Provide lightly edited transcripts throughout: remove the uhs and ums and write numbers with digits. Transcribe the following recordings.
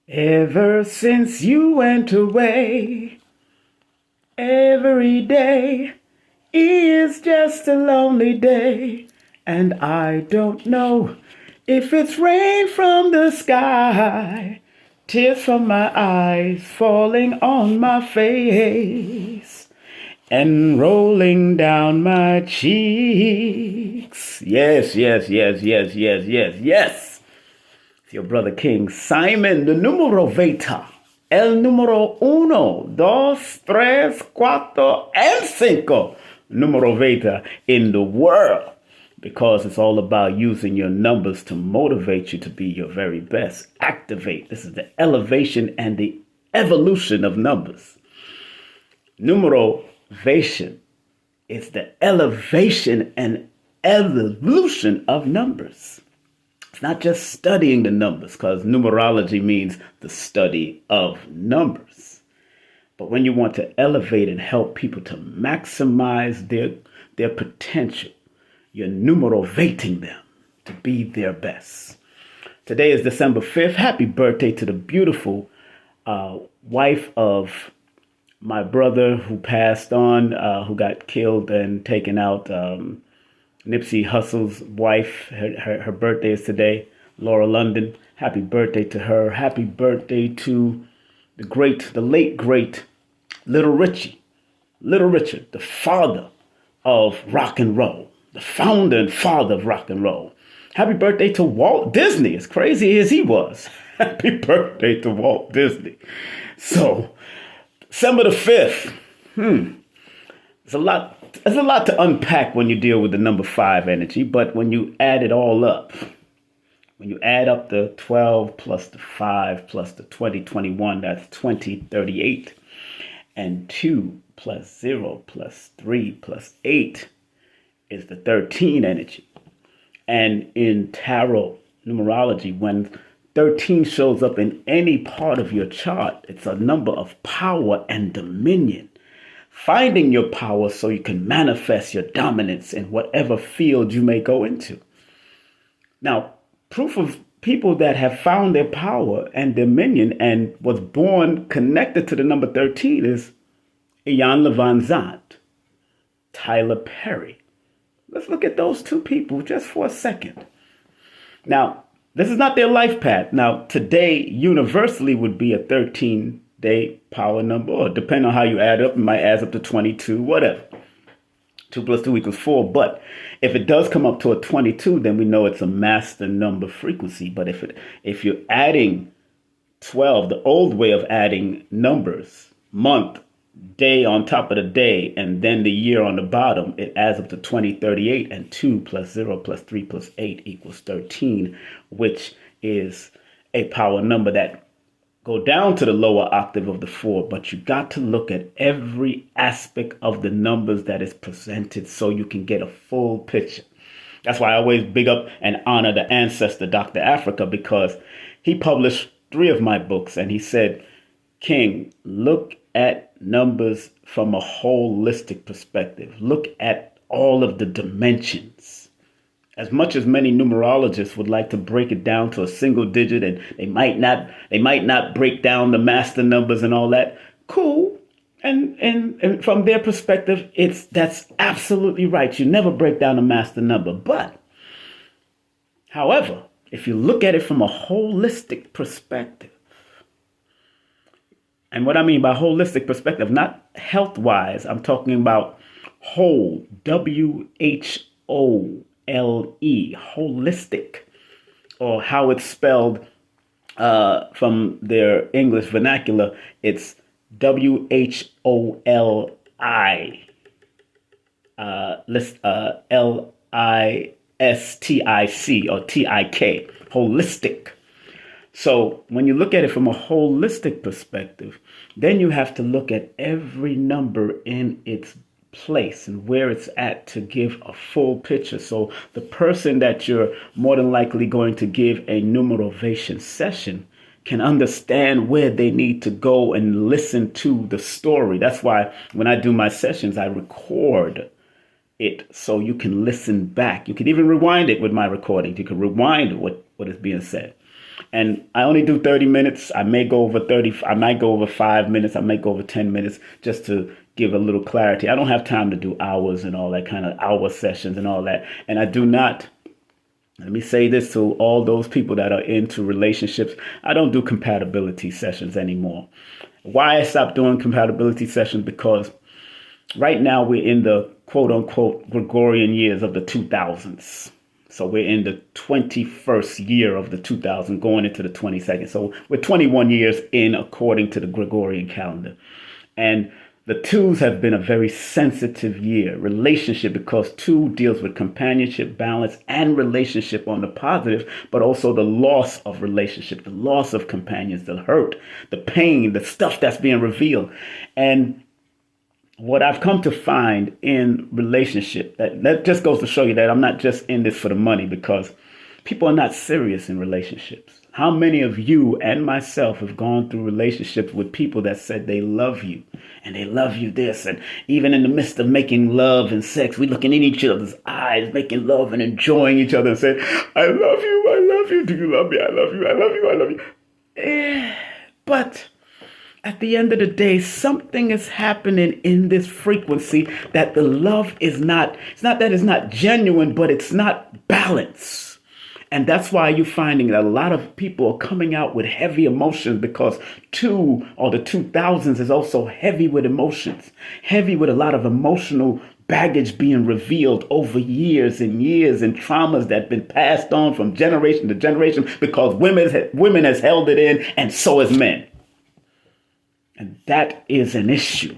Ever since you went away, every day is just a lonely day. And I don't know if it's rain from the sky, tears from my eyes falling on my face and rolling down my cheeks. Yes, yes, yes, yes, yes, yes, yes. It's your brother King Simon, the Numerovator. El número uno, dos, tres, cuatro, and cinco. Numerovator in the world. Because it's all about using your numbers to motivate you to be your very best. Activate. This is the elevation and the evolution of numbers. Numerovation is the elevation and evolution of numbers. It's not just studying the numbers, because numerology means the study of numbers. But when you want to elevate and help people to maximize their potential, you're numerovating them to be their best. Today is December 5th. Happy birthday to the beautiful wife of my brother who passed on, who got killed and taken out. Nipsey Hussle's wife, her birthday is today, Laura London. Happy birthday to her. Happy birthday to the late great Little Richard, the father of rock and roll, the founder and father of rock and roll. Happy birthday to Walt Disney, as crazy as he was. Happy birthday to Walt Disney. So, December the 5th, There's a lot to unpack when you deal with the number 5 energy, but when you add it all up, when you add up the 12 plus the 5 plus the 2021, that's 2038, and 2 plus 0 plus 3 plus 8 is the 13 energy. And in tarot numerology, when 13 shows up in any part of your chart, it's a number of power and dominion. Finding your power so you can manifest your dominance in whatever field you may go into. Now, proof of people that have found their power and dominion and was born connected to the number 13 is Ian Levon Zant, Tyler Perry. Let's look at those two people just for a second. Now, this is not their life path. Now, today universally would be a 13-day power number, or depending on how you add up, it might add up to 22, whatever. 2 plus 2 equals 4. But if it does come up to a 22, then we know it's a master number frequency. But if you're adding 12, the old way of adding numbers, month, day on top of the day, and then the year on the bottom, it adds up to 2038, and 2 plus 0 plus 3 plus 8 equals 13, which is a power number that go down to the lower octave of the 4, but you got to look at every aspect of the numbers that is presented so you can get a full picture. That's why I always big up and honor the ancestor, Dr. Africa, because he published 3 of my books, and he said, King, look at numbers from a holistic perspective. Look at all of the dimensions. As much as many numerologists would like to break it down to a single digit, and they might not break down the master numbers and all that, cool. And from their perspective, that's absolutely right. You never break down a master number. But, however, if you look at it from a holistic perspective, and what I mean by holistic perspective, not health-wise, I'm talking about whole, W-H-O-L-E, holistic, or how it's spelled from their English vernacular, it's W-H-O-L-I, L-I-S-T-I-C, or T-I-K, holistic. So when you look at it from a holistic perspective, then you have to look at every number in its place and where it's at to give a full picture. So the person that you're more than likely going to give a numerovation session can understand where they need to go and listen to the story. That's why when I do my sessions, I record it so you can listen back. You can even rewind it with my recording. You can rewind what is being said. And I only do 30 minutes. I may go over 30. I might go over 5 minutes. I might go over 10 minutes just to give a little clarity. I don't have time to do hours and all that kind of hour sessions and all that. And I do not. Let me say this to all those people that are into relationships. I don't do compatibility sessions anymore. Why I stopped doing compatibility sessions? Because right now we're in the quote unquote Gregorian years of the 2000s. So we're in the 21st year of the 2000, going into the 22nd. So we're 21 years in according to the Gregorian calendar. And the twos have been a very sensitive year. Relationship, because two deals with companionship, balance, and relationship on the positive, but also the loss of relationship, the loss of companions, the hurt, the pain, the stuff that's being revealed. And what I've come to find in relationship, that just goes to show you that I'm not just in this for the money, because people are not serious in relationships. How many of you and myself have gone through relationships with people that said they love you and they love you this, and even in the midst of making love and sex, we're looking in each other's eyes, making love and enjoying each other and saying, I love you, I love you, do you love me, I love you, I love you, I love you. But at the end of the day, something is happening in this frequency that the love is not, it's not that it's not genuine, but it's not balanced. And that's why you're finding that a lot of people are coming out with heavy emotions, because two, or the 2000s, is also heavy with emotions, heavy with a lot of emotional baggage being revealed over years and years, and traumas that have been passed on from generation to generation, because women has held it in, and so has men. And that is an issue.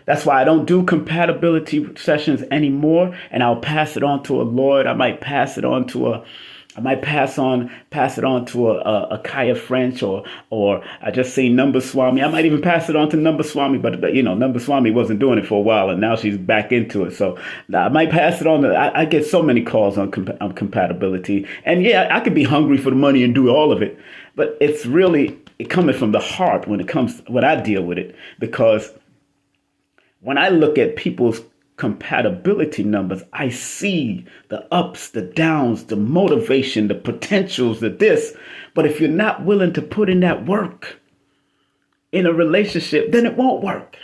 That's why I don't do compatibility sessions anymore. And I'll pass it on to a Lord. I might pass it on to a Kaya French, or I just seen Number Swami. I might even pass it on to Number Swami, but you know, Number Swami wasn't doing it for a while, and now she's back into it. So I might pass it on. I get so many calls on compatibility, and yeah, I could be hungry for the money and do all of it, but it's really coming from the heart when I deal with it, because when I look at people's compatibility numbers, I see the ups, the downs, the motivation, the potentials, the this. But if you're not willing to put in that work in a relationship, then it won't work.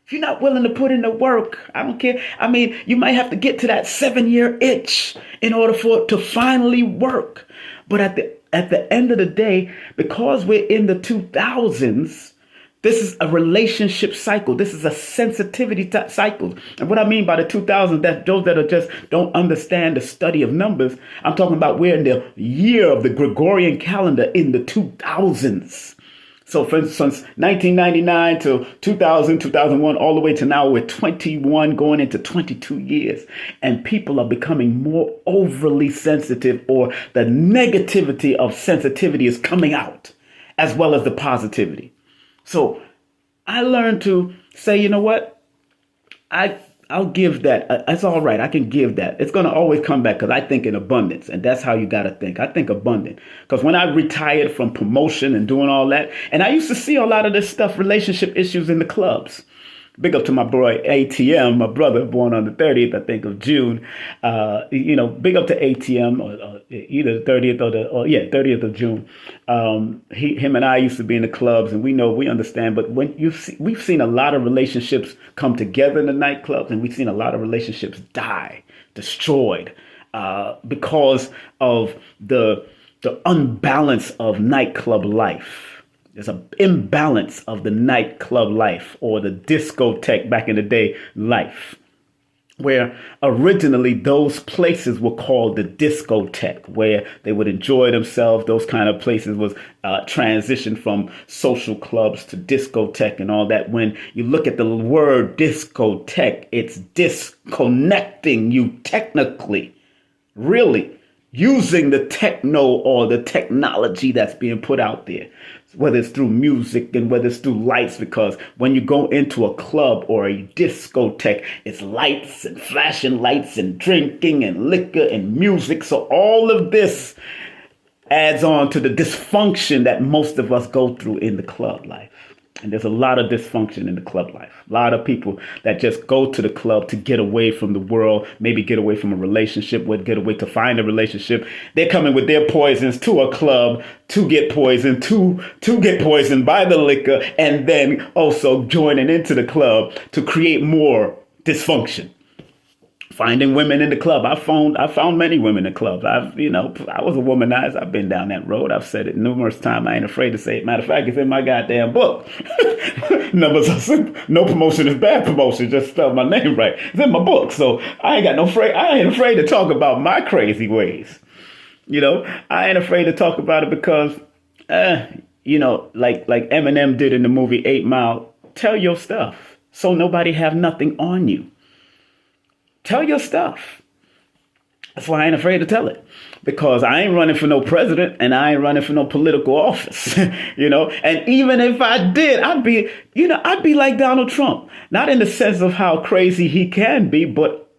If you're not willing to put in the work, I don't care. I mean, you might have to get to that 7-year itch in order for it to finally work. But at the end of the day, because we're in the 2000s, this is a relationship cycle. This is a sensitivity cycle. And what I mean by the 2000s, that those that are just don't understand the study of numbers, I'm talking about we're in the year of the Gregorian calendar in the 2000s. So for instance, 1999 to 2000, 2001, all the way to now, we're 21 going into 22 years. And people are becoming more overly sensitive, or the negativity of sensitivity is coming out, as well as the positivity. So I learned to say, you know what? I'll give that. It's all right. I can give that. It's going to always come back, because I think in abundance. And that's how you got to think. I think abundant. Because when I retired from promotion and doing all that, and I used to see a lot of this stuff, relationship issues in the clubs. Big up to my boy ATM, my brother, born on the 30th, I think, of June. Big up to ATM, or either the 30th 30th of June. Him and I used to be in the clubs, and we understand. But when we've seen a lot of relationships come together in the nightclubs, and we've seen a lot of relationships die, destroyed, because of the unbalance of nightclub life. There's an imbalance of the nightclub life, or the discotheque back in the day life, where originally those places were called the discotheque, where they would enjoy themselves. Those kind of places was transitioned from social clubs to discotheque and all that. When you look at the word discotheque, it's disconnecting you technically, really, using the techno or the technology that's being put out there, whether it's through music and whether it's through lights, because when you go into a club or a discotheque, it's lights and flashing lights and drinking and liquor and music. So all of this adds on to the dysfunction that most of us go through in the club life. And there's a lot of dysfunction in the club life. A lot of people that just go to the club to get away from the world, maybe get away from a relationship, get away to find a relationship. They're coming with their poisons to a club to get poisoned, to get poisoned by the liquor, and then also joining into the club to create more dysfunction. Finding women in the club. I found many women in clubs. I was a womanizer. I've been down that road. I've said it numerous times. I ain't afraid to say it. Matter of fact, it's in my goddamn book. Numbers are simple. No promotion is bad promotion. Just spell my name right. It's in my book. So I ain't afraid to talk about my crazy ways. I ain't afraid to talk about it because, like Eminem did in the movie 8 Mile, tell your stuff so nobody have nothing on you. Tell your stuff. That's why I ain't afraid to tell it. Because I ain't running for no president and I ain't running for no political office, And even if I did, I'd be like Donald Trump. Not in the sense of how crazy he can be, but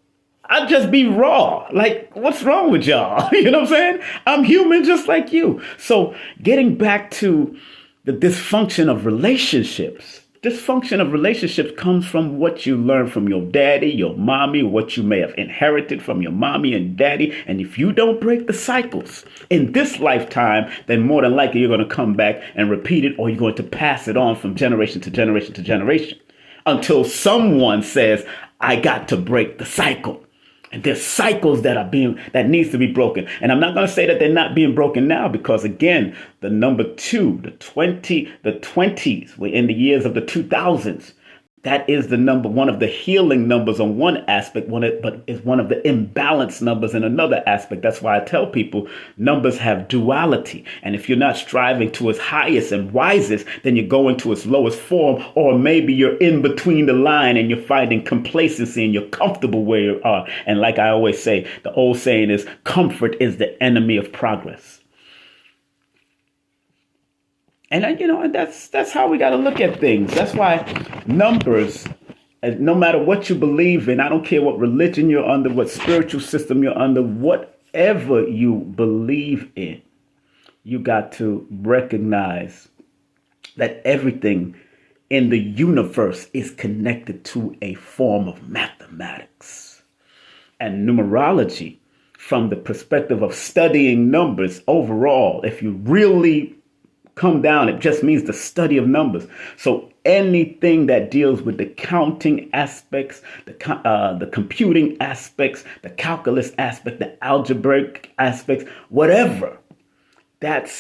I'd just be raw. Like, what's wrong with y'all? You know what I'm saying? I'm human just like you. So getting back to the dysfunction of relationships. Dysfunction of relationships comes from what you learn from your daddy, your mommy, what you may have inherited from your mommy and daddy. And if you don't break the cycles in this lifetime, then more than likely you're going to come back and repeat it, or you're going to pass it on from generation to generation to generation until someone says, I got to break the cycle. And there's cycles that needs to be broken. And I'm not going to say that they're not being broken now, because again, the number 2, the 20s, we're in the years of the 2000s. That is the number, one of the healing numbers on one aspect, but it's one of the imbalanced numbers in another aspect. That's why I tell people numbers have duality. And if you're not striving to its highest and wisest, then you're going to its lowest form, or maybe you're in between the line and you're finding complacency and you're comfortable where you are. And like I always say, the old saying is, comfort is the enemy of progress. And, and that's how we got to look at things. That's why numbers, no matter what you believe in, I don't care what religion you're under, what spiritual system you're under, whatever you believe in, you got to recognize that everything in the universe is connected to a form of mathematics. And numerology, from the perspective of studying numbers overall, if you really come down, it just means the study of numbers. So anything that deals with the counting aspects, the computing aspects, the calculus aspect, the algebraic aspects, whatever, that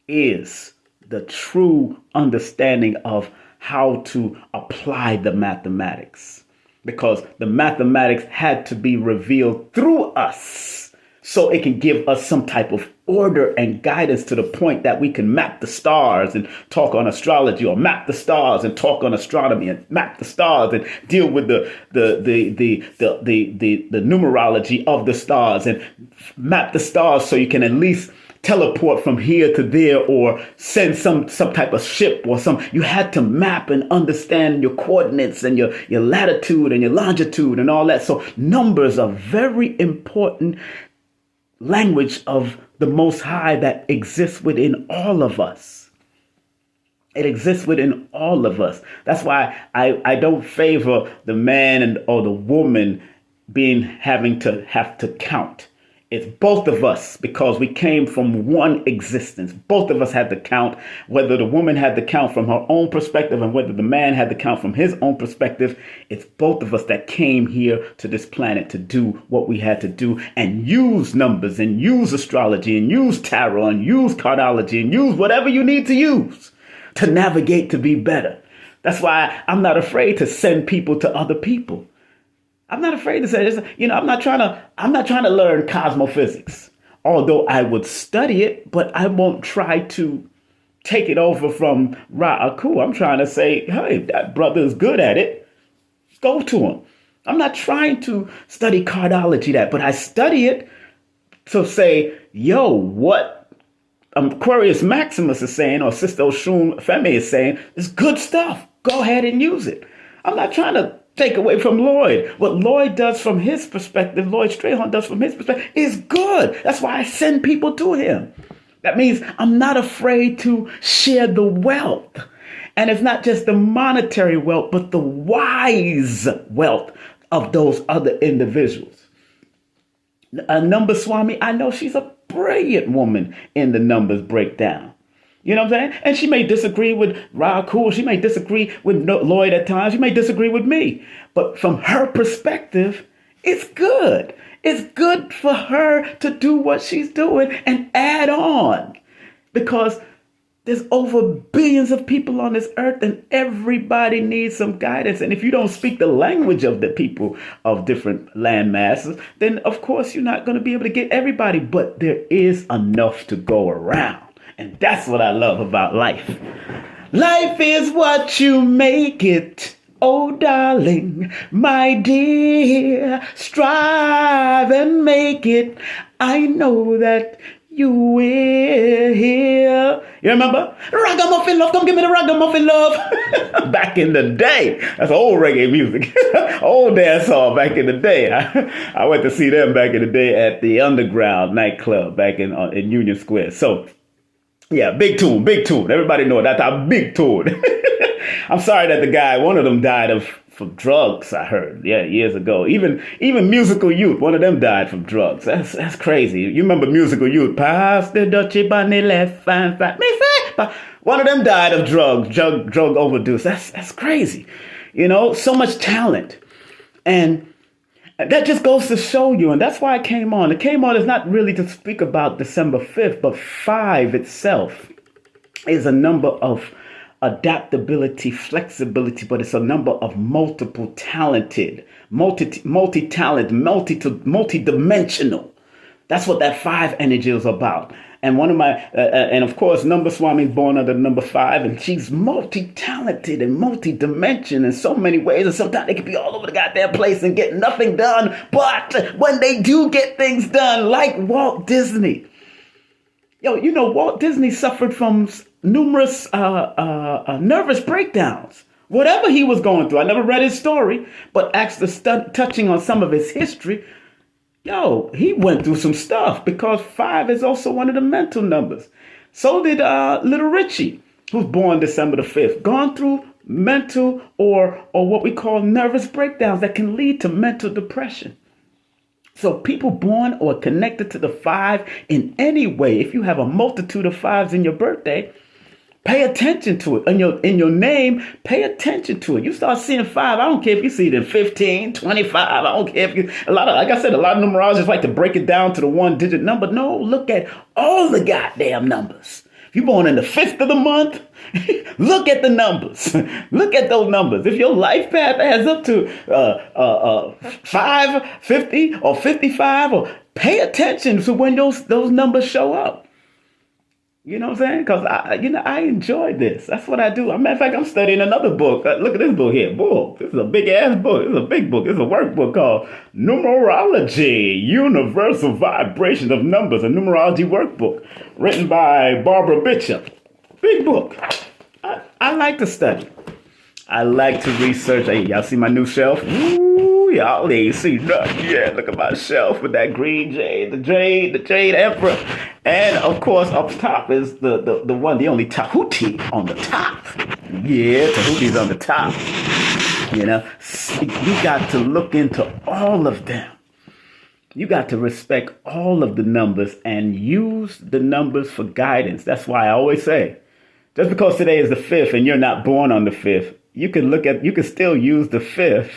is the true understanding of how to apply the mathematics. Because the mathematics had to be revealed through us, so it can give us some type of order and guidance to the point that we can map the stars and talk on astrology, or map the stars and talk on astronomy, and map the stars and deal with the numerology of the stars, and map the stars so you can at least teleport from here to there, or send some type of ship or you had to map and understand your coordinates and your latitude and your longitude and all that. So numbers are very important language of the Most High that exists within all of us. It exists within all of us. That's why I don't favor the man or the woman having to count. It's both of us, because we came from one existence. Both of us had to count, whether the woman had to count from her own perspective and whether the man had to count from his own perspective. It's both of us that came here to this planet to do what we had to do, and use numbers and use astrology and use tarot and use cardology and use whatever you need to use to navigate to be better. That's why I'm not afraid to send people to other people. I'm not afraid to say this. I'm not trying to learn cosmophysics, although I would study it, but I won't try to take it over from Ra'aku. I'm trying to say, hey, that brother is good at it. Go to him. I'm not trying to study cardology but I study it to say, yo, what Aquarius Maximus is saying, or Sister Oshun Femi is saying, is good stuff. Go ahead and use it. I'm not trying to take away from Lloyd. What Lloyd does from his perspective, Lloyd Strayhorn does from his perspective, is good. That's why I send people to him. That means I'm not afraid to share the wealth. And it's not just the monetary wealth, but the wise wealth of those other individuals. Number Swami, I know she's a brilliant woman in the numbers breakdown. You know what I'm saying? And she may disagree with Rahul. She may disagree with Lloyd at times. She may disagree with me. But from her perspective, it's good. It's good for her to do what she's doing and add on. Because there's over billions of people on this earth and everybody needs some guidance. And if you don't speak the language of the people of different land masses, then of course you're not going to be able to get everybody. But there is enough to go around. And that's what I love about life. Life is what you make it. Oh, darling, my dear, strive and make it. I know that you will. You remember? Ragamuffin love, come give me the ragamuffin love. Back in the day. That's old reggae music. Old dance song back in the day. I went to see them back in the day at the Underground nightclub back in Union Square. So, yeah, big tune. Everybody know that's a big tune. I'm sorry that the guy, one of them died from drugs, I heard, years ago. Even Musical Youth, one of them died from drugs. That's crazy. You remember Musical Youth? Pass the dutchie bunny left, fine. One of them died of drug overdose. That's crazy. You know, so much talent. And that just goes to show you, and that's why I came on. It came on is not really to speak about December 5th, but 5 itself is a number of adaptability, flexibility, but it's a number of multi-talented, multi-dimensional. That's what that 5 energy is about. And one of my, and of course, Number Swami is born under number 5, and she's multi-talented and multi-dimensional in so many ways. And sometimes they can be all over the goddamn place and get nothing done. But when they do get things done, like Walt Disney, you know, Walt Disney suffered from numerous nervous breakdowns. Whatever he was going through, I never read his story, but touching on some of his history, he went through some stuff because 5 is also one of the mental numbers. So did Little Richie, who's born December the 5th, gone through mental or what we call nervous breakdowns that can lead to mental depression. So people born or connected to the 5 in any way, if you have a multitude of 5s in your birthday, pay attention to it. In your name, pay attention to it. You start seeing 5. I don't care if you see it in 15, 25. I don't care if you, like I said, a lot of numerologists like to break it down to the 1-digit number. No, look at all the goddamn numbers. If you're born in the 5th of the month, look at the numbers. Look at those numbers. If your life path adds up to 5, 50, or 55, or pay attention to when those numbers show up. You know what I'm saying? Because I enjoy this. That's what I do. As a matter of fact, I'm studying another book. Look at this book here. Boy, this is a big ass book. This is a big book. This is a workbook called Numerology, Universal Vibration of Numbers, a numerology workbook written by Barbara Bishop. Big book. I like to study. I like to research. Hey, y'all see my new shelf? Ooh, y'all ain't see nothing. Yeah, look at my shelf with that green jade, the jade emperor. And of course, up top is the only Tahuti on the top. Yeah, Tahuti's on the top. You know, you got to look into all of them. You got to respect all of the numbers and use the numbers for guidance. That's why I always say, just because today is the 5th and you're not born on the 5th, you can still use the 5th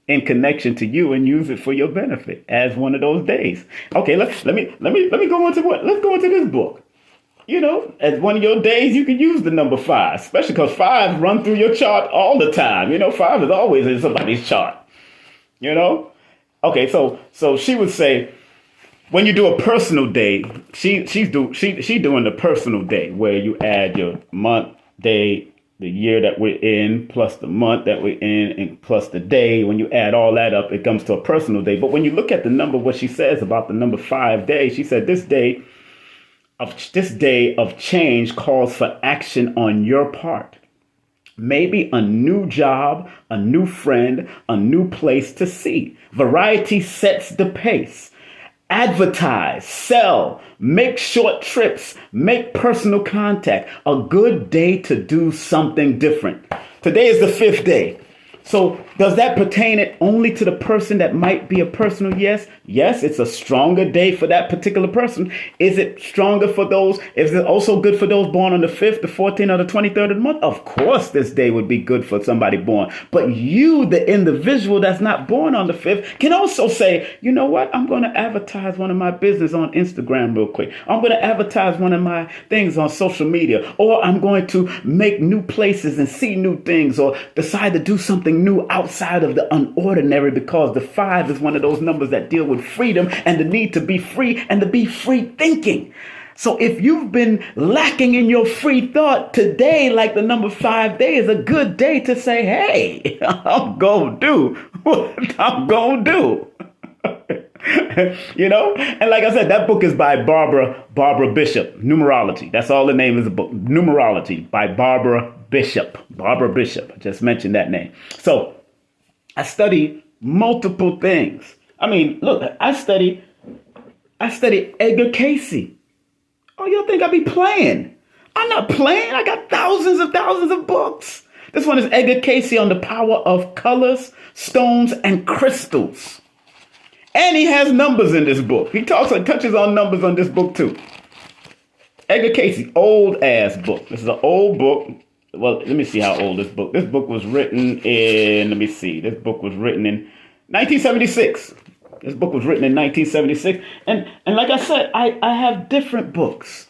in connection to you and use it for your benefit as one of those days. Okay, let me go into let's go into this book. You know, as one of your days, you can use the number 5, especially because 5 run through your chart all the time. You know, 5 is always in somebody's chart. You know? Okay, so she would say, when you do a personal day, she's doing the personal day where you add your month, day, the year that we're in, plus the month that we're in, and plus the day. When you add all that up, it comes to a personal day. But when you look at the number, what she says about the number 5 day, she said this day of change calls for action on your part. Maybe a new job, a new friend, a new place to see. Variety sets the pace. advertise, sell, make short trips, make personal contact. A good day to do something different. Today is the 5th day. So does that pertain it only to the person that might be a personal yes? Yes, it's a stronger day for that particular person. Is it stronger for those? Is it also good for those born on the 5th, the 14th, or the 23rd of the month? Of course, this day would be good for somebody born. But you, the individual that's not born on the 5th, can also say, you know what? I'm going to advertise one of my business on Instagram real quick. I'm going to advertise one of my things on social media. Or I'm going to make new places and see new things, or decide to do something new outside of the unordinary, because the 5 is one of those numbers that deal with freedom and the need to be free and to be free thinking. So if you've been lacking in your free thought, today, like the number 5 day, is a good day to say, hey, I'm going to do what I'm going to do. You know, and like I said, that book is by Barbara Bishop, Numerology. That's all the name is, a book, Numerology by Barbara Bishop. I just mentioned that name. So I study multiple things. I mean, look, I study Edgar Casey. Oh, y'all think I be playing? I'm not playing. I got thousands of books. This one is Edgar Casey on the power of colors, stones, and crystals. And he has numbers in this book. He touches on numbers on this book too. Edgar Casey, old ass book. This is an old book. Well, let me see how old this book. This book was written in, This book was written in 1976. This book was written in 1976. And like I said, I have different books.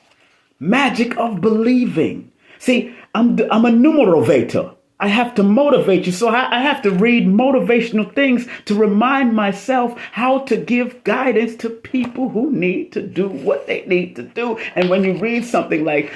Magic of Believing. See, I'm a numerovator. I have to motivate you. So I have to read motivational things to remind myself how to give guidance to people who need to do what they need to do. And when you read something like,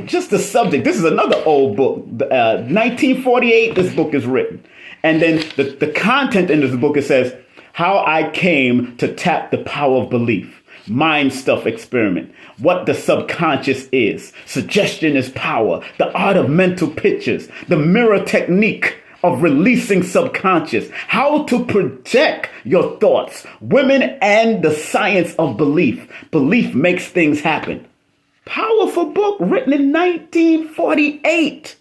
just the subject, this is another old book, 1948, this book is written. And then the content in this book, it says, how I came to tap the power of belief. Mind stuff experiment. What the subconscious is. Suggestion is power. The art of mental pictures. The mirror technique of releasing subconscious. How to project your thoughts. Women and the science of belief. Belief makes things happen. Powerful book written in 1948.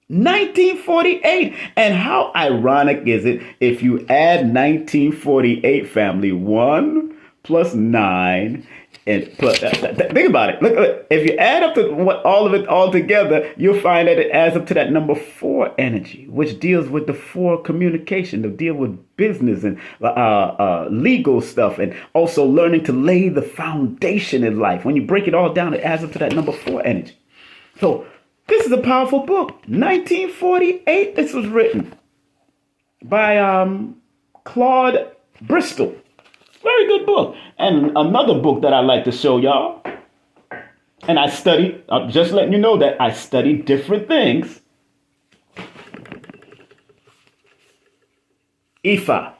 1948. And how ironic is it if you add 1948, family, 1 plus 9 and plus, think about it. Look, if you add up all of it all together, you'll find that it adds up to that number 4 energy, which deals with the 4 communication, to deal with business and legal stuff, and also learning to lay the foundation in life. When you break it all down, it adds up to that number 4 energy. So this is a powerful book. 1948, this was written by Claude Bristol. Very good book. And another book that I like to show y'all. And I study, I'm just letting you know that I study different things. Ifa,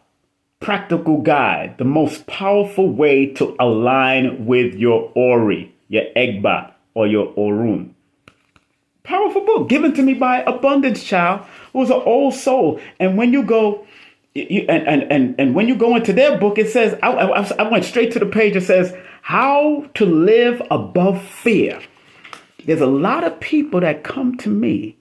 Practical Guide, the most powerful way to align with your Ori, your Egba, or your Orun. Powerful book given to me by Abundance Child, who was an old soul. And when you go, and when you go into their book, it says, I went straight to the page. It says, how to live above fear. There's a lot of people that come to me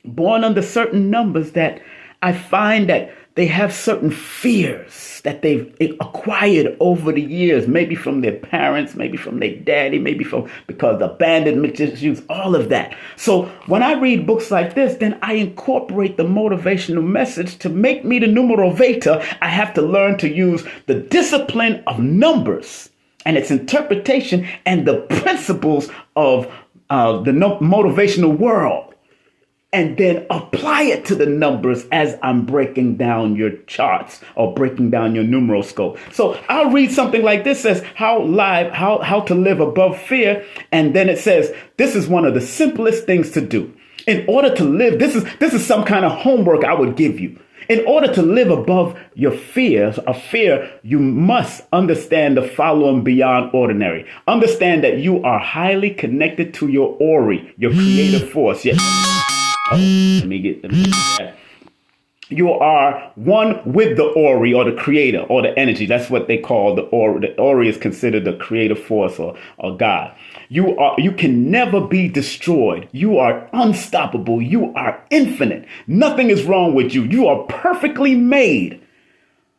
born under certain numbers that I find that they have certain fears that they've acquired over the years, maybe from their parents, maybe from their daddy, maybe because the abandonment issues, all of that. So when I read books like this, then I incorporate the motivational message to make me the numerovator. I have to learn to use the discipline of numbers and its interpretation and the principles of the motivational world, and then apply it to the numbers as I'm breaking down your charts or breaking down your numeroscope. So I'll read something like this, says how to live above fear. And then it says, this is one of the simplest things to do. In order to live, this is some kind of homework I would give you. In order to live above your fears of fear, you must understand the following beyond ordinary. Understand that you are highly connected to your Ori, your creative force. Yes. Let me get that. You are one with the Ori, or the creator, or the energy. That's what they call the Ori. The Ori is considered the creative force, or God. You can never be destroyed. You are unstoppable. You are infinite. Nothing is wrong with you. You are perfectly made.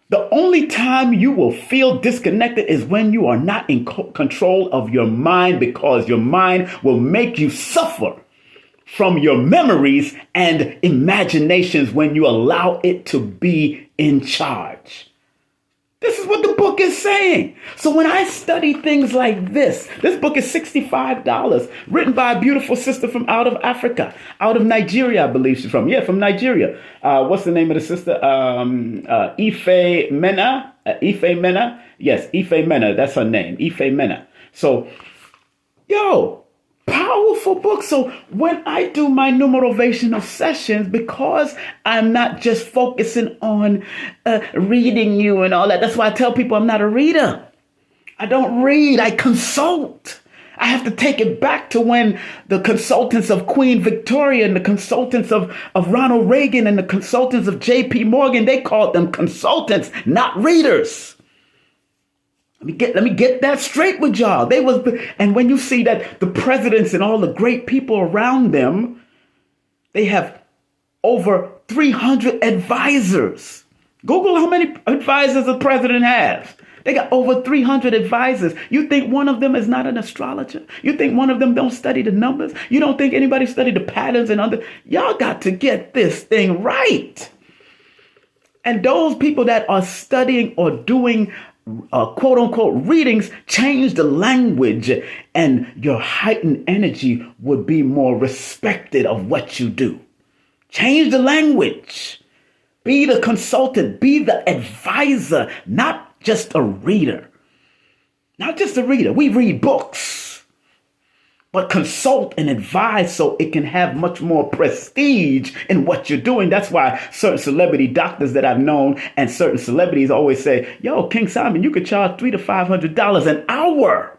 The only time you will feel disconnected is when you are not in control of your mind, because your mind will make you suffer from your memories and imaginations when you allow it to be in charge. This is what the book is saying. So when I study things like this book is $65, written by a beautiful sister from out of Africa, out of Nigeria, I believe she's from. Yeah, from Nigeria. What's the name of the sister? Ife Mena. Ife Mena. Yes, Ife Mena. That's her name. Ife Mena. So, powerful book. So when I do my numerovational sessions, because I'm not just focusing on reading you and all that. That's why I tell people I'm not a reader. I don't read. I consult. I have to take it back to when the consultants of Queen Victoria and the consultants of Ronald Reagan and the consultants of J.P. Morgan, they called them consultants, not readers. Let me get that straight with y'all. And when you see that the presidents and all the great people around them, they have over 300 advisors. Google how many advisors the president has. They got over 300 advisors. You think one of them is not an astrologer? You think one of them don't study the numbers? You don't think anybody studied the patterns and other? Y'all got to get this thing right. And those people that are studying or doing quote unquote readings, change the language, and your heightened energy would be more respected of what you do. Change the language. Be the consultant, be the advisor, not just a reader. Not just a reader. We read books, but consult and advise so it can have much more prestige in what you're doing. That's why certain celebrity doctors that I've known and certain celebrities always say, yo, King Simon, you could charge $300 to $500 an hour.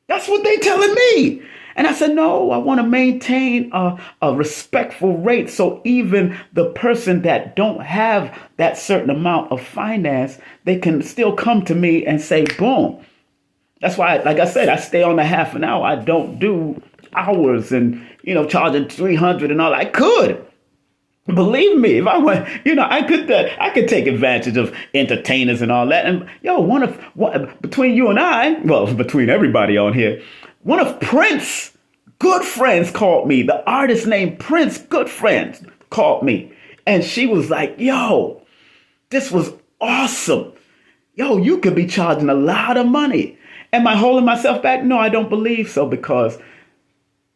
That's what they telling me. And I said, no, I want to maintain a respectful rate. So even the person that don't have that certain amount of finance, they can still come to me and say, boom. That's why, like I said, I stay on a half an hour. I don't do hours and, charging $300 and all. I could. Believe me, if I went, I could take advantage of entertainers and all that. And between you and I, well, between everybody on here, one of Prince's good friends called me. The artist named Prince, good friends, called me. And she was like, yo, this was awesome. Yo, you could be charging a lot of money. Am I holding myself back? No, I don't believe so, because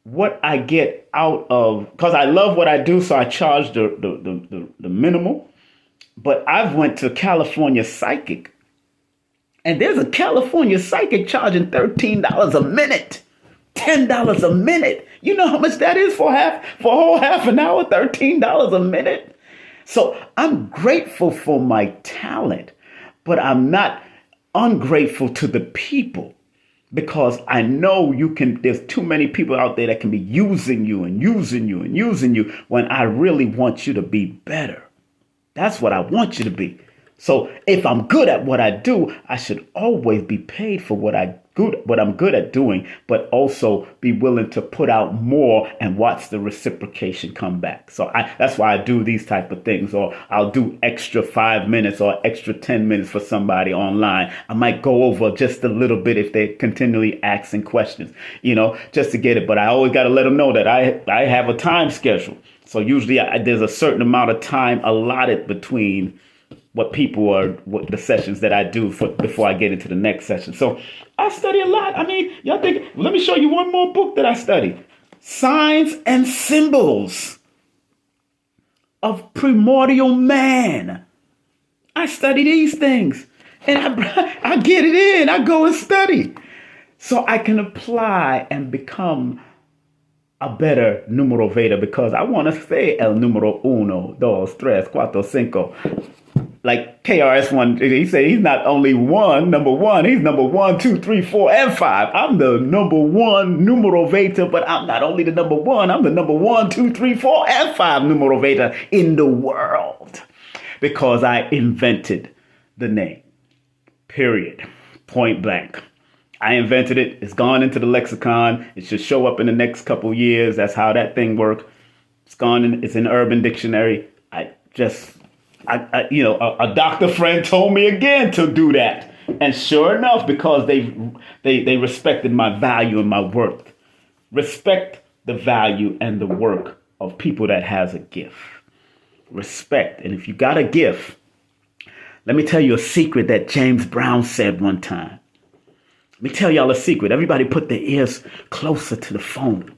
what I get out of, because I love what I do, so I charge the minimal. But I've went to California Psychic, and there's a California Psychic charging $13 a minute, $10 a minute. You know how much that is for a whole half an hour? $13 a minute. So I'm grateful for my talent, but I'm not ungrateful to the people, because I know there's too many people out there that can be using you and using you and using you, when I really want you to be better. That's what I want you to be. So if I'm good at what I do, I should always be paid for what I'm good at doing, but also be willing to put out more and watch the reciprocation come back. So that's why I do these type of things, or I'll do extra 5 minutes or extra 10 minutes for somebody online. I might go over just a little bit if they're continually asking questions, just to get it. But I always got to let them know that I have a time schedule. So usually there's a certain amount of time allotted between what the sessions that I do before I get into the next session. So I study a lot. I mean, y'all think, let me show you one more book that I study. Signs and Symbols of Primordial Man. I study these things, and I get it in. I go and study so I can apply and become a better numerovator, because I want to say el número 1, 2, 3, 4, 5. like KRS-One, he said he's not only number one, he's number 1, 2, 3, 4, and 5. I'm the number one numerovator, but I'm not only the number one, I'm the number 1, 2, 3, 4, and 5 numerovator in the world because I invented the name. Period. Point blank. I invented it. It's gone into the lexicon. It should show up in the next couple years. That's how that thing works. It's gone in, it's in Urban Dictionary. A doctor friend told me again to do that. And sure enough, because they respected my value and my worth. Respect the value and the work of people that has a gift. Respect. And if you got a gift, let me tell you a secret that James Brown said one time. Let me tell y'all a secret. Everybody put their ears closer to the phone.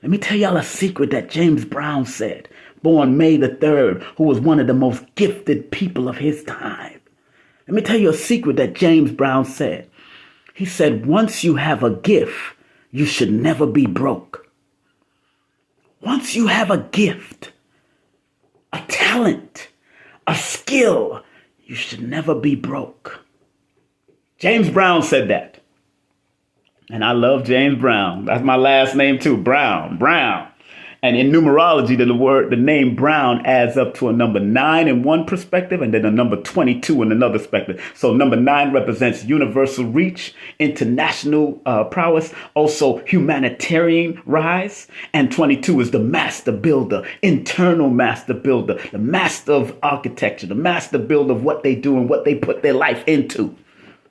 Let me tell y'all a secret that James Brown said, born May the 3rd, who was one of the most gifted people of his time. Let me tell you a secret that James Brown said. He said, once you have a gift, you should never be broke. Once you have a gift, a talent, a skill, you should never be broke. James Brown said that. And I love James Brown. That's my last name too, Brown. And in numerology, the name Brown adds up to a number 9 in one perspective and then a number 22 in another perspective. So number 9 represents universal reach, international prowess, also humanitarian rise. And 22 is the master builder, internal master builder, the master of architecture, the master builder of what they do and what they put their life into.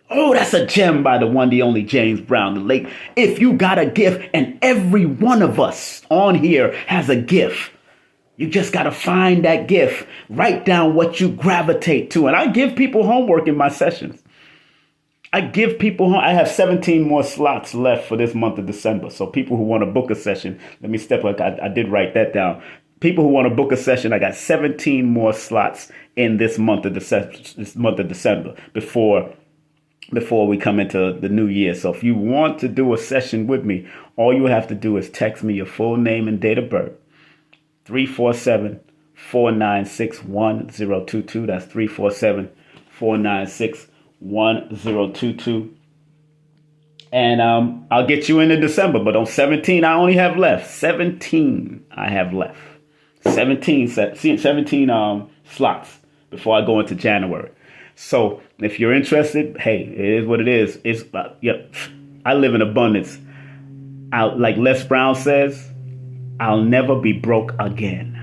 Oh, that's a gem by the one, the only James Brown, the late. If you got a gift, and every one of us on here has a gift, you just got to find that gift. Write down what you gravitate to. And I give people homework in my sessions. I have 17 more slots left for this month of December. So people who want to book a session, let me step up. I did write that down. People who want to book a session, I got 17 more slots in this month of December before we come into the new year. So if you want to do a session with me, all you have to do is text me your full name and date of birth. 347-496-1022. That's 347-496-1022. And I'll get you into December. But on 17, I only have left. 17 I have left. 17 slots before I go into January. So if you're interested, hey, it is what it is. I live in abundance. Like Les Brown says, I'll never be broke again.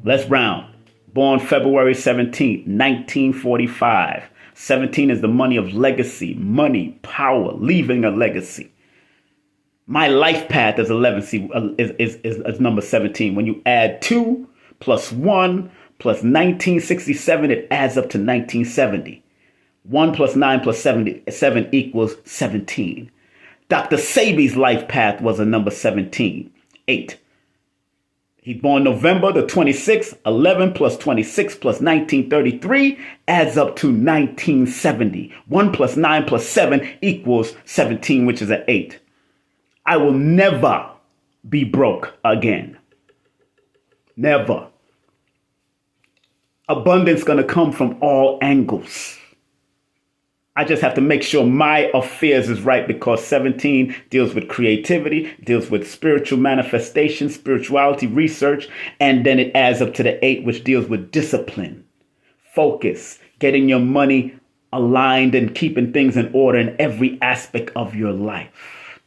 Les Brown, born February 17th, 1945. 17 is the money of legacy, money, power, leaving a legacy. My life path is 11. Is number 17. When you add 2 plus 1 plus 1967, it adds up to 1970. 1 plus 9 plus 7 equals 17. Dr. Sabi's life path was a number 17, 8. He's born November the 26th. 11 plus 26 plus 1933 adds up to 1970. 1 plus 9 plus 7 equals 17, which is an 8. I will never be broke again. Never. Abundance going to come from all angles. I just have to make sure my affairs is right, because 17 deals with creativity, deals with spiritual manifestation, spirituality, research, and then it adds up to the 8, which deals with discipline, focus, getting your money aligned and keeping things in order in every aspect of your life.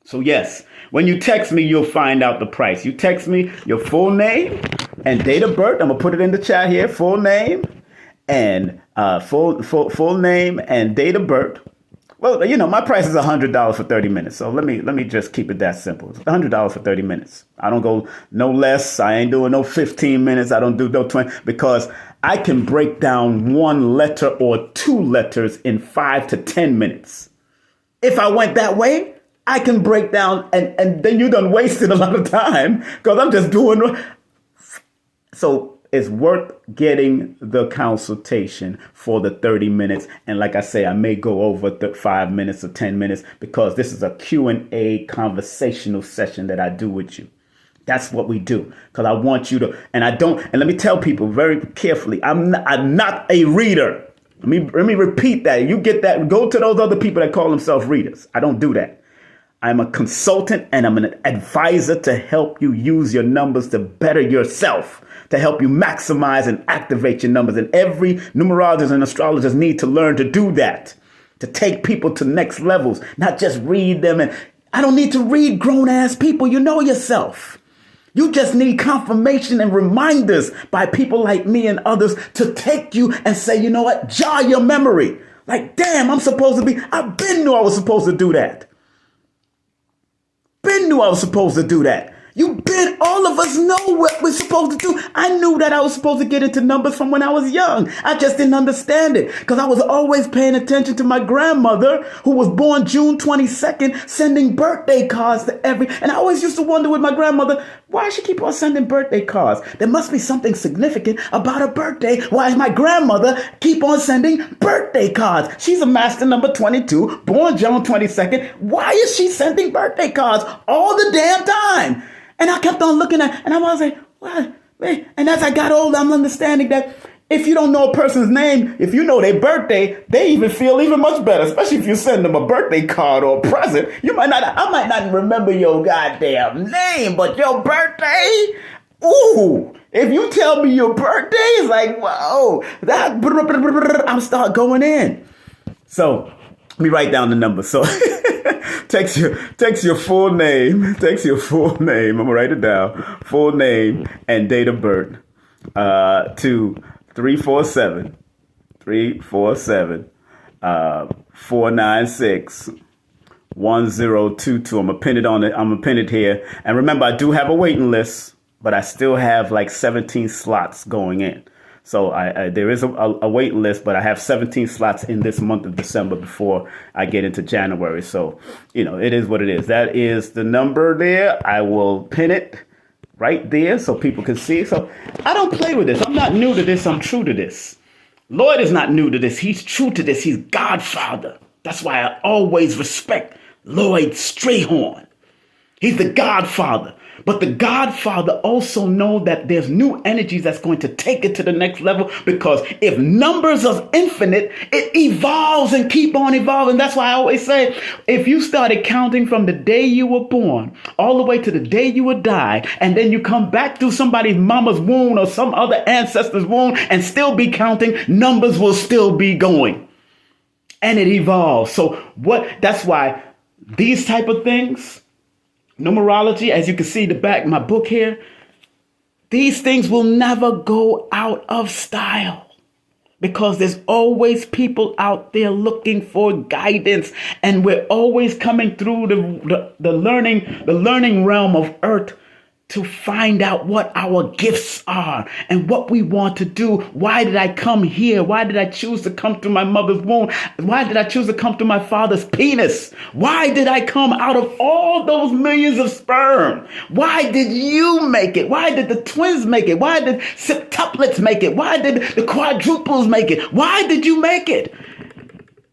So yes, when you text me, you'll find out the price. You text me your full name and date of birth. I'm gonna put it in the chat here. Full name and full name and date of birth. Well, you know, my price is $100 for 30 minutes. So let me just keep it that simple. It's $100 for 30 minutes. I don't go no less. I ain't doing no 15 minutes. I don't do no 20, because I can break down one letter or two letters in 5 to 10 minutes. If I went that way, I can break down, and then you done wasted a lot of time, because I'm just doing. So it's worth getting the consultation for the 30 minutes. And like I say, I may go over the 5 minutes or 10 minutes, because this is a Q&A conversational session that I do with you. That's what we do. Because I want you to, and I don't, and let me tell people very carefully, I'm not a reader. Let me repeat that. You get that. Go to those other people that call themselves readers. I don't do that. I'm a consultant and I'm an advisor to help you use your numbers to better yourself, to help you maximize and activate your numbers. And every numerologist and astrologist need to learn to do that, to take people to next levels, not just read them. And I don't need to read grown ass people. You know yourself. You just need confirmation and reminders by people like me and others to take you and say, you know what, jar your memory. Like, damn, I've been knew I was supposed to do that. Knew I was supposed to do that. All of us know what we're supposed to do. I knew that I was supposed to get into numbers from when I was young. I just didn't understand it because I was always paying attention to my grandmother, who was born June 22nd, sending birthday cards to and I always used to wonder with my grandmother, why she keep on sending birthday cards? There must be something significant about her birthday. Why is my grandmother keep on sending birthday cards? She's a master number 22, born June 22nd. Why is she sending birthday cards all the damn time? And I kept on looking at, and I was like, what? And as I got older, I'm understanding that if you don't know a person's name, if you know their birthday, they even feel even much better, especially if you send them a birthday card or a present. I might not remember your goddamn name, but your birthday, ooh, if you tell me your birthday, it's like, whoa, I'm start going in. So let me write down the number. So text your full name. Text your full name. I'm gonna write it down. Full name and date of birth to 347 496 1022. I'm gonna pin it here. And remember, I do have a waiting list, but I still have like 17 slots going in. So there is a waiting list, but I have 17 slots in this month of December before I get into January. So, it is what it is. That is the number there. I will pin it right there so people can see. So I don't play with this. I'm not new to this. I'm true to this. Lloyd is not new to this. He's true to this. He's Godfather. That's why I always respect Lloyd Strayhorn. He's the Godfather. But the Godfather also knows that there's new energies that's going to take it to the next level, because if numbers are infinite, it evolves and keep on evolving. That's why I always say, if you started counting from the day you were born all the way to the day you would die, and then you come back through somebody's mama's womb or some other ancestor's womb and still be counting, numbers will still be going. And it evolves. So that's why these type of things, numerology, as you can see the back of my book here, these things will never go out of style, because there's always people out there looking for guidance, and we're always coming through the learning realm of Earth to find out what our gifts are and what we want to do. Why did I come here? Why did I choose to come through my mother's womb? Why did I choose to come through my father's penis? Why did I come out of all those millions of sperm? Why did you make it? Why did the twins make it? Why did septuplets make it? Why did the quadruples make it? Why did you make it?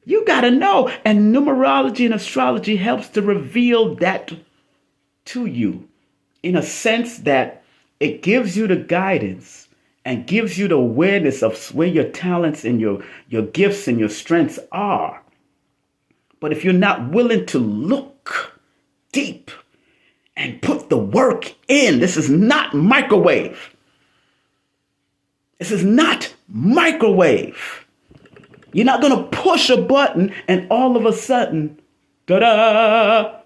You got to know. And numerology and astrology helps to reveal that to you, in a sense that it gives you the guidance and gives you the awareness of where your talents and your gifts and your strengths are. But if you're not willing to look deep and put the work in, this is not microwave. This is not microwave. You're not going to push a button and all of a sudden, ta-da!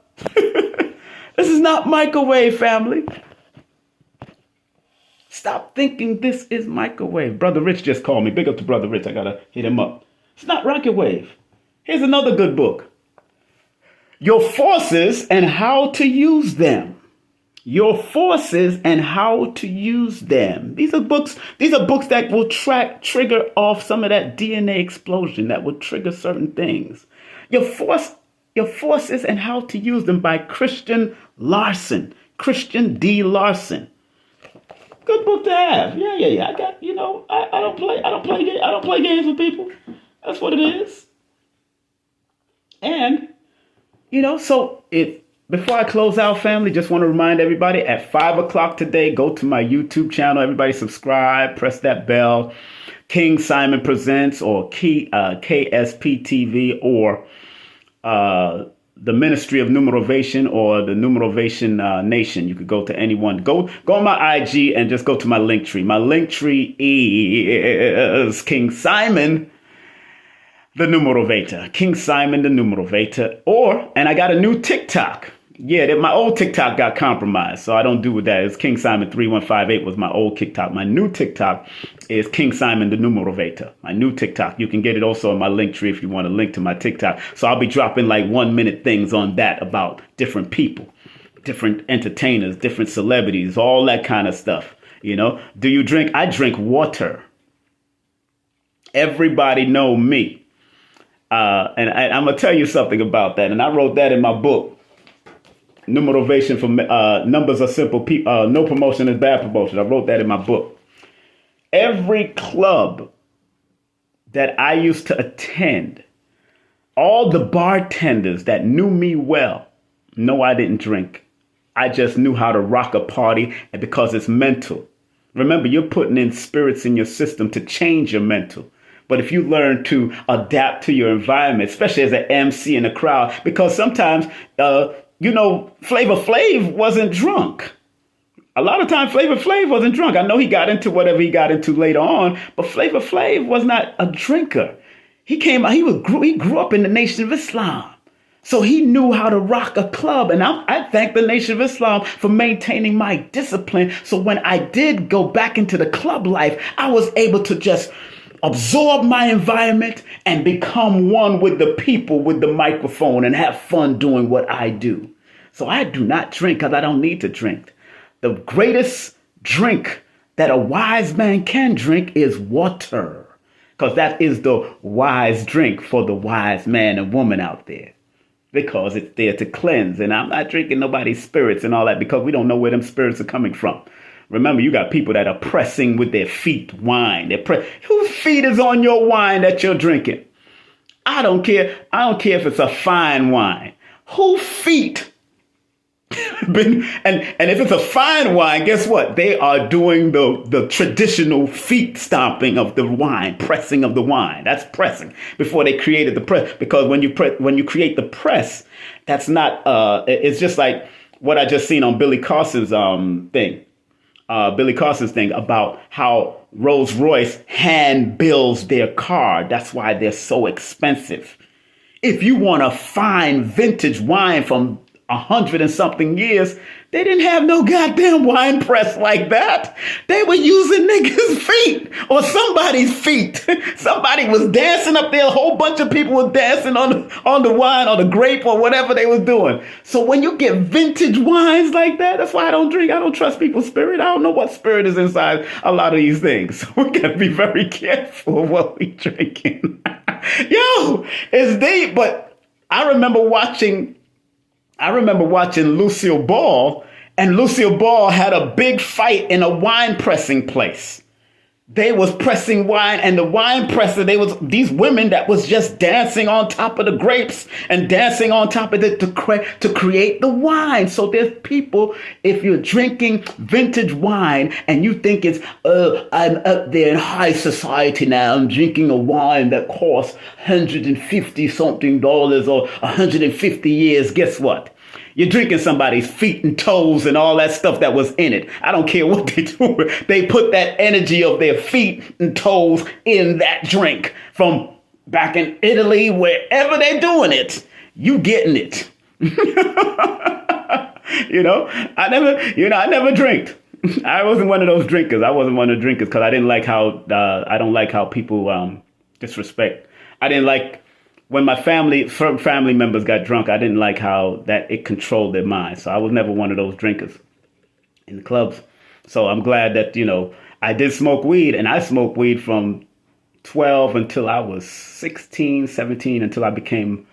This is not microwave, family. Stop thinking this is microwave. Brother Rich just called me. Big up to Brother Rich. I got to hit him up. It's not microwave. Here's another good book. Your Forces and How to Use Them. Your Forces and How to Use Them. These are books that will trigger off some of that DNA explosion that will trigger certain things. Your Forces and How to Use Them by Christian D. Larson. Good book to have. Yeah. I got, I don't play games with people. That's what it is. And, so Before I close out, family, just want to remind everybody at 5 o'clock today, go to my YouTube channel. Everybody subscribe, press that bell. King Simon Presents or KSP TV or the Ministry of Numerovation or the Numerovation Nation. You could go to any one. Go on my IG and just go to my link tree. My link tree is King Simon the Numerovator. King Simon the Numerovator. And I got a new TikTok. Yeah, my old TikTok got compromised, so I don't do with that. It's King Simon 3158 was my old TikTok. My new TikTok is King Simon the Numerovator. My new TikTok. You can get it also on my link tree if you want a link to my TikTok. So I'll be dropping like 1-minute things on that about different people, different entertainers, different celebrities, all that kind of stuff. You know, do you drink? I drink water. Everybody know me. And I'm going to tell you something about that. And I wrote that in my book. Numerovation for numbers are simple. No promotion is bad promotion. I wrote that in my book. Every club that I used to attend, all the bartenders that knew me well, no, I didn't drink. I just knew how to rock a party, and because it's mental. Remember, you're putting in spirits in your system to change your mental. But if you learn to adapt to your environment, especially as an MC in a crowd, because sometimes, Flavor Flav wasn't drunk. A lot of times Flavor Flav wasn't drunk. I know he got into whatever he got into later on, but Flavor Flav was not a drinker. He grew up in the Nation of Islam. So he knew how to rock a club. And I thank the Nation of Islam for maintaining my discipline. So when I did go back into the club life, I was able to just absorb my environment and become one with the people with the microphone and have fun doing what I do. So I do not drink because I don't need to drink. The greatest drink that a wise man can drink is water, because that is the wise drink for the wise man and woman out there, because it's there to cleanse. And I'm not drinking nobody's spirits and all that, because we don't know where them spirits are coming from. Remember, you got people that are pressing with their feet wine. Whose feet is on your wine that you're drinking? I don't care. I don't care if it's a fine wine. Whose feet? And if it's a fine wine, guess what? They are doing the traditional feet stomping of the wine, pressing of the wine. That's pressing before they created the press. Because when you create the press, that's not. It's just like what I just seen on Billy Carson's thing. Billy Carson's thing about how Rolls-Royce hand builds their car. That's why they're so expensive. If you want a fine vintage wine from 100 and something years, they didn't have no goddamn wine press like that. They were using niggas' feet or somebody's feet. Somebody was dancing up there. A whole bunch of people were dancing on the wine or the grape or whatever they was doing. So when you get vintage wines like that, that's why I don't drink. I don't trust people's spirit. I don't know what spirit is inside a lot of these things. So we got to be very careful of what we drinking. Yo, it's deep. But I remember watching Lucille Ball, and Lucille Ball had a big fight in a wine pressing place. They was pressing wine, and the wine presser, these women that was just dancing on top of the grapes and dancing on top of it to create the wine. So there's people, if you're drinking vintage wine and you think it's, I'm up there in high society now, I'm drinking a wine that costs $150 something or 150 years, guess what? You're drinking somebody's feet and toes and all that stuff that was in it. I don't care what they do. They put that energy of their feet and toes in that drink from back in Italy, wherever they're doing it. You getting it. I never drank. I wasn't one of those drinkers. I wasn't one of the drinkers because I didn't like I don't like how people disrespect. I didn't like. When my family members got drunk, I didn't like how that it controlled their minds. So I was never one of those drinkers in the clubs. So I'm glad that, I did smoke weed, and I smoked weed from 12 until I was 16, 17, until I became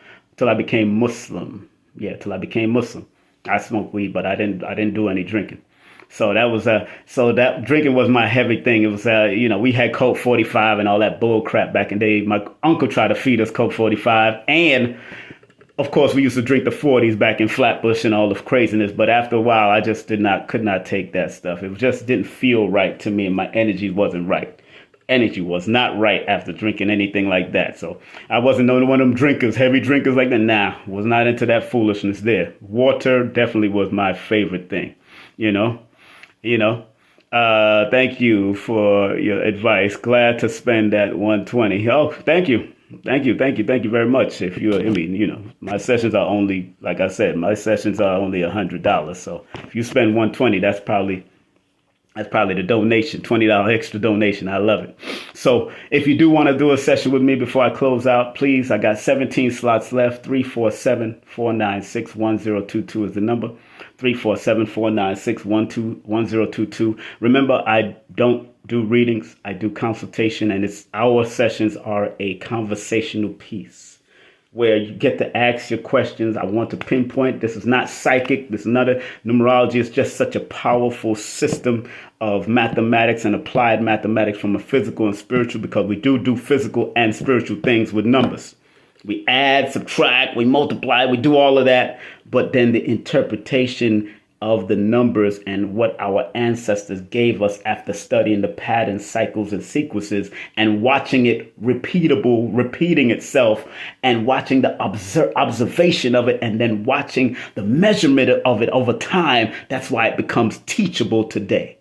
Muslim. Yeah, till I became Muslim. I smoked weed, but I didn't do any drinking. So that drinking was my heavy thing. It was, we had Coke 45 and all that bull crap back in the day. My uncle tried to feed us Coke 45 and Of course, we used to drink the 40s back in Flatbush and all the craziness, but after a while, I just could not take that stuff. It just didn't feel right to me, and my energy wasn't right. Energy was not right after drinking anything like that. So I wasn't one of them drinkers, heavy drinkers like that. Nah, was not into that foolishness there. Water definitely was my favorite thing, you know. Thank you for your advice. Glad to spend that 120. Oh, thank you. Thank you very much. My sessions are only, like I said, my sessions are only $100. So if you spend 120, that's probably the donation, $20 extra donation. I love it. So if you do want to do a session with me before I close out, please, I got 17 slots left. 347-496-1022 is the number. 347-496-1022. Remember, I don't do readings. I do consultation, and our sessions are a conversational piece where you get to ask your questions. I want to pinpoint. This is not psychic. This is not numerology. It's just such a powerful system of mathematics and applied mathematics from a physical and spiritual, because we do physical and spiritual things with numbers. We add, subtract, we multiply, we do all of that. But then the interpretation of the numbers and what our ancestors gave us after studying the patterns, cycles, and sequences, and watching it repeating itself, and watching the observation of it, and then watching the measurement of it over time. That's why it becomes teachable today.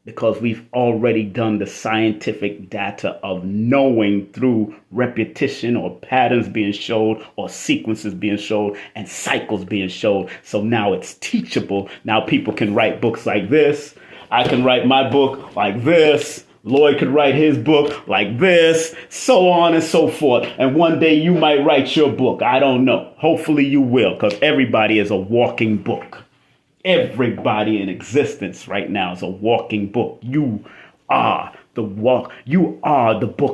Because we've already done the scientific data of knowing through repetition, or patterns being showed, or sequences being showed, and cycles being showed. So now it's teachable. Now people can write books like this. I can write my book like this. Lloyd could write his book like this, so on and so forth. And one day you might write your book. I don't know. Hopefully you will, because everybody is a walking book. Everybody in existence right now is a walking book. You are the book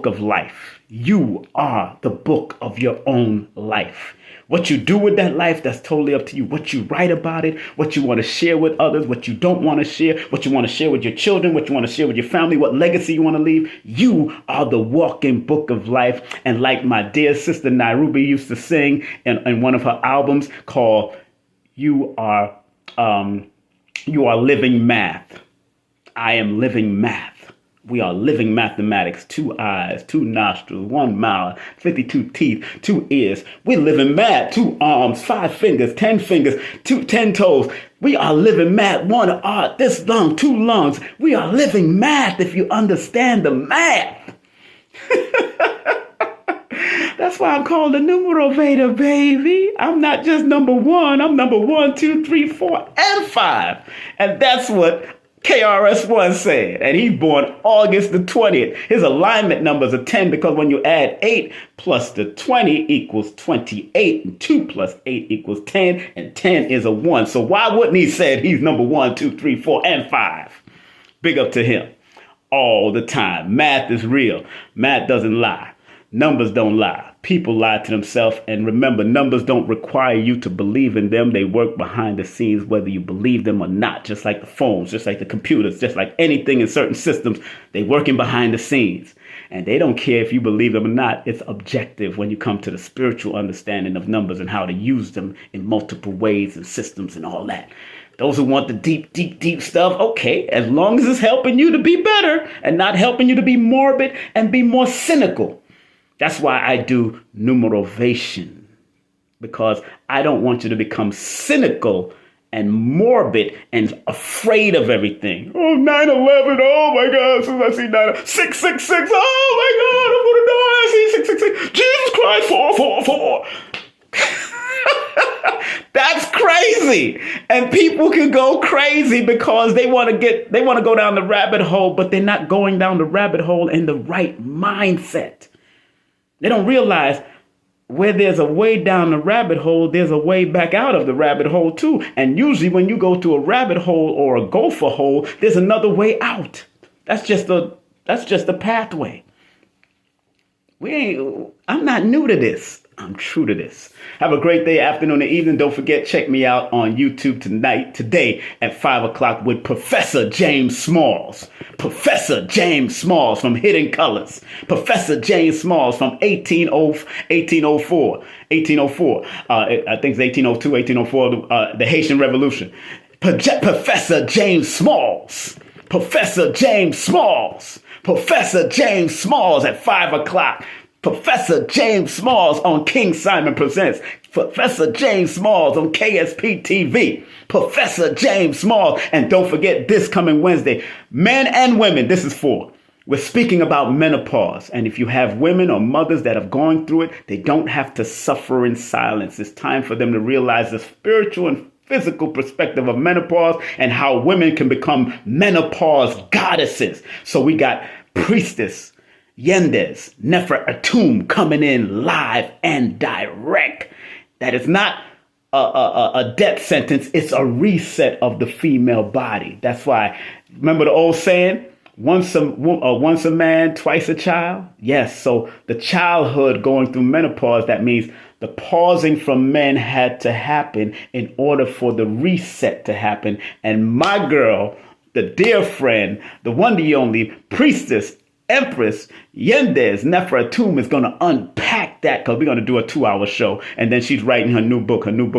of life. You are the book of your own life. What you do with that life, that's totally up to you. What you write about it, what you want to share with others, what you don't want to share, what you want to share with your children, what you want to share with your family, what legacy you want to leave. You are the walking book of life. And like my dear sister Nairobi used to sing in one of her albums called You Are Living Math. I am living math. We are living mathematics. 2 eyes, 2 nostrils, 1 mouth, 52 teeth, 2 ears. We're living math. 2 arms, 5 fingers, 10 fingers, 10 toes. We are living math. 1 heart, this lung, 2 lungs. We are living math if you understand the math. That's why I'm called the Numerovator, baby. I'm not just number 1. I'm number 1, 2, 3, 4, and 5. And that's what KRS-One said. And he's born August the 20th. His alignment numbers are 10, because when you add 8 plus the 20 equals 28. And 2 plus 8 equals 10. And 10 is a 1. So why wouldn't he say he's number 1, 2, 3, 4, and 5? Big up to him. All the time. Math is real. Math doesn't lie. Numbers don't lie. People lie to themselves. And remember, numbers don't require you to believe in them. They work behind the scenes, whether you believe them or not. Just like the phones, just like the computers, just like anything in certain systems. They working behind the scenes. And they don't care if you believe them or not. It's objective when you come to the spiritual understanding of numbers and how to use them in multiple ways and systems and all that. Those who want the deep stuff, okay, as long as it's helping you to be better and not helping you to be morbid and be more cynical. That's why I do numerovation, because I don't want you to become cynical and morbid and afraid of everything. Oh, 9/11, oh my God, as soon as I see 666, oh my God, I'm going to die, I see 666, Jesus Christ, 444. That's crazy. And people can go crazy because they want to go down the rabbit hole, but they're not going down the rabbit hole in the right mindset. They don't realize where there's a way down the rabbit hole, there's a way back out of the rabbit hole too. And usually when you go to a rabbit hole or a gopher hole, there's another way out. That's just a pathway. I'm not new to this. I'm true to this. Have a great day, afternoon, and evening. Don't forget, check me out on YouTube today at 5 o'clock with Professor James Smalls. Professor James Smalls from Hidden Colors. Professor James Smalls from 1804. I think it's 1802, 1804, the Haitian Revolution. Professor James Smalls. Professor James Smalls. Professor James Smalls at 5 o'clock. Professor James Smalls on King Simon Presents. Professor James Smalls on KSP TV. Professor James Smalls. And don't forget this coming Wednesday, men and women, this is for. We're speaking about menopause. And if you have women or mothers that have gone through it, they don't have to suffer in silence. It's time for them to realize the spiritual and physical perspective of menopause and how women can become menopause goddesses. So we got Priestess Yendes Nefer-Atum coming in live and direct. That is not a death sentence. It's a reset of the female body. That's why, remember the old saying, once a man, twice a child? Yes, so the childhood going through menopause, that means the pausing from men had to happen in order for the reset to happen. And my girl, the dear friend, the one, the only Priestess Empress Yendes Nefer-Atum is going to unpack that, because we're going to do a 2-hour show, and then she's writing her new book. Her new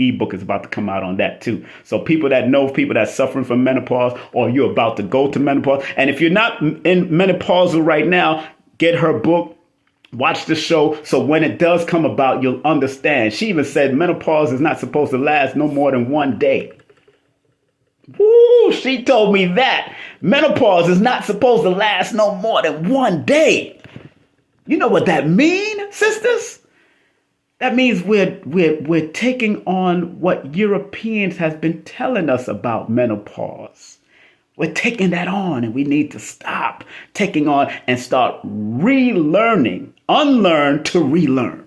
ebook is about to come out on that too. So people that know people that's suffering from menopause, or you're about to go to menopause, and if you're not in menopausal right now, get her book. Watch the show, so when it does come about, you'll understand. She even said menopause is not supposed to last no more than 1 day. Woo, she told me that. Menopause is not supposed to last no more than 1 day. You know what that means, sisters? That means we're taking on what Europeans has been telling us about menopause. We're taking that on, and we need to stop taking on and start relearning, unlearn to relearn.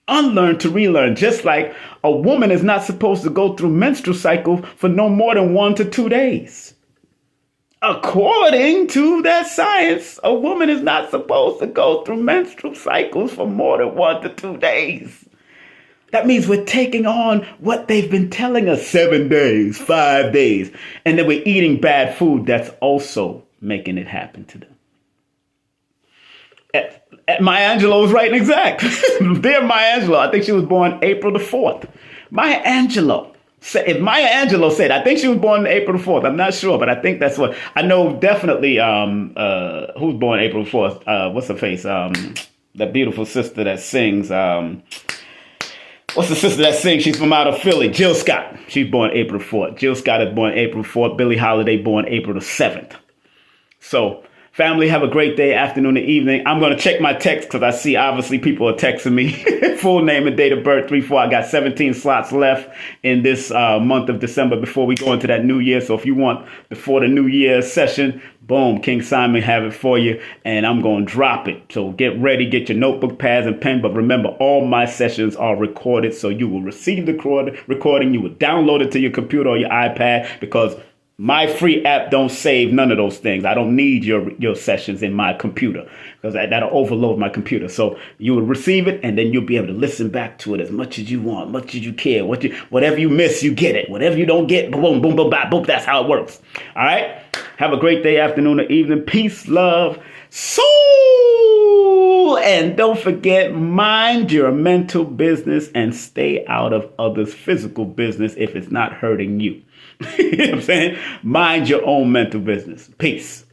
Unlearn to relearn. Just like a woman is not supposed to go through menstrual cycle for no more than 1 to 2 days. According to that science, a woman is not supposed to go through menstrual cycles for more than 1 to 2 days. That means we're taking on what they've been telling us, 7 days, 5 days. And then we're eating bad food that's also making it happen to them. Maya Angelou was right and exact. Dear Maya Angelou, I think she was born April the 4th. Maya Angelou. If Maya Angelou said, I think she was born April the 4th. I'm not sure, but I think that's what I know. Definitely. Who's born April 4th? What's her face? That beautiful sister that sings. What's the sister that sings? She's from out of Philly. Jill Scott. She's born April 4th. Jill Scott is born April 4th. Billie Holiday born April the 7th. So, family, have a great day, afternoon, and evening. I'm going to check my text because I see obviously people are texting me. Full name and date of birth, 3-4. I got 17 slots left in this month of December before we go into that new year. So if you want before the new year session, boom, King Simon have it for you. And I'm going to drop it. So get ready, get your notebook, pads, and pen. But remember, all my sessions are recorded. So you will receive the recording. You will download it to your computer or your iPad, because my free app don't save none of those things. I don't need your sessions in my computer, because that'll overload my computer. So you will receive it, and then you'll be able to listen back to it as much as you want, much as you care. Whatever you miss, you get it. Whatever you don't get, boom, boom, boom, boom, boom. That's how it works. All right. Have a great day, afternoon, or evening. Peace, love, soul. And don't forget, mind your mental business and stay out of others' physical business if it's not hurting you. You know what I'm saying? Mind your own mental business. Peace.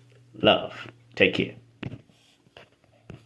Love. Take care.